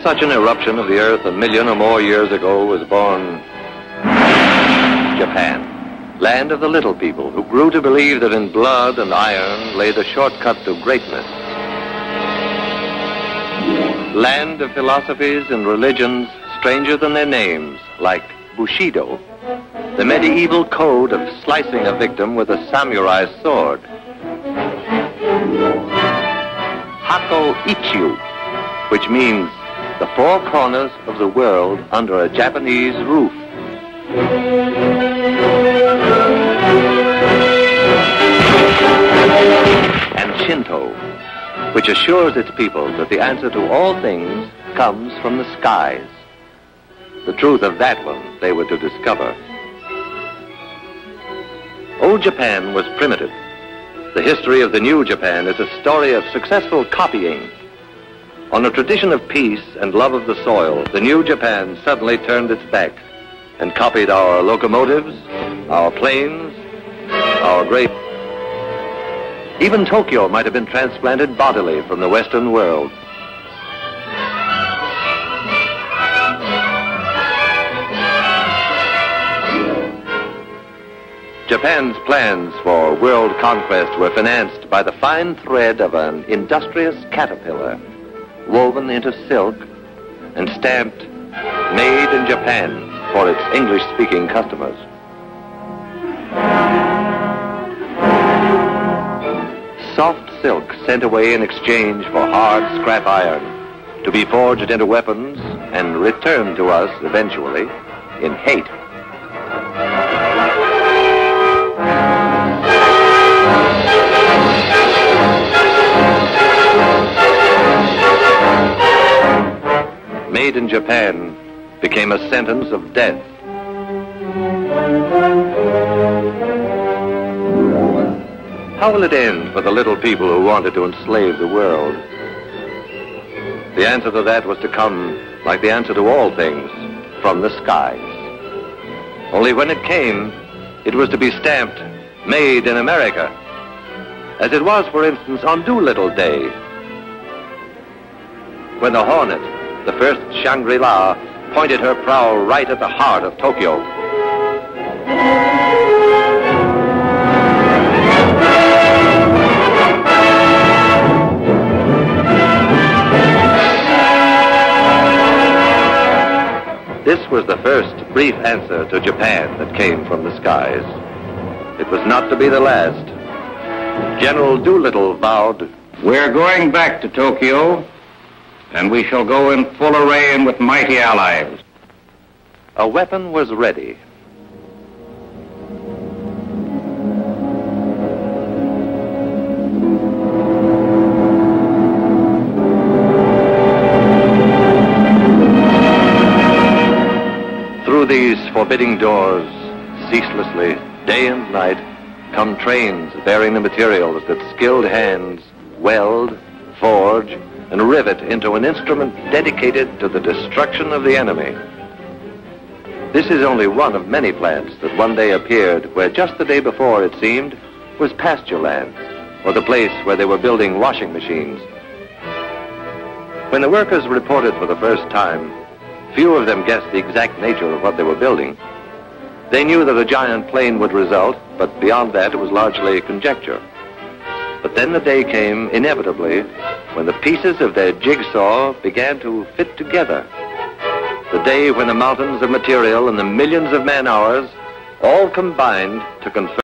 such an eruption of the earth 1 million or more years ago was born Japan, land of the little people who grew to believe that in blood and iron lay the shortcut to greatness. Land of philosophies and religions stranger than their names, like Bushido, the medieval code of slicing a victim with a samurai sword. Hako Ichiu, which means the four corners of the world under a Japanese roof. And Shinto, which assures its people that the answer to all things comes from the skies. The truth of that one they were to discover. Old Japan was primitive. The history of the new Japan is a story of successful copying. On a tradition of peace and love of the soil, the new Japan suddenly turned its back and copied our locomotives, our planes, our great... Even Tokyo might have been transplanted bodily from the Western world. Japan's plans for world conquest were financed by the fine thread of an industrious caterpillar, woven into silk and stamped "Made in Japan" for its English-speaking customers. Soft silk sent away in exchange for hard scrap iron, to be forged into weapons and returned to us eventually in hate. Made in Japan became a sentence of death. How will it end for the little people who wanted to enslave the world? The answer to that was to come, like the answer to all things, from the skies. Only when it came, it was to be stamped, "Made in America," as it was, for instance, on Doolittle Day, when the Hornet, the first Shangri-La, pointed her prow right at the heart of Tokyo. This was the first brief answer to Japan that came from the skies. It was not to be the last. General Doolittle vowed, "We're going back to Tokyo, and we shall go in full array and with mighty allies." a weapon was ready. Through these forbidding doors, ceaselessly, day and night, come trains bearing the materials that skilled hands weld, forge, and rivet into an instrument dedicated to the destruction of the enemy. This is only one of many plants that one day appeared where just the day before, it seemed, was pasture land, or the place where they were building washing machines. When the workers reported for the first time, few of them guessed the exact nature of what they were building. They knew that a giant plane would result, but beyond that it was largely conjecture. But then the day came, inevitably, when the pieces of their jigsaw began to fit together. The day when the mountains of material and the millions of man-hours all combined to confirm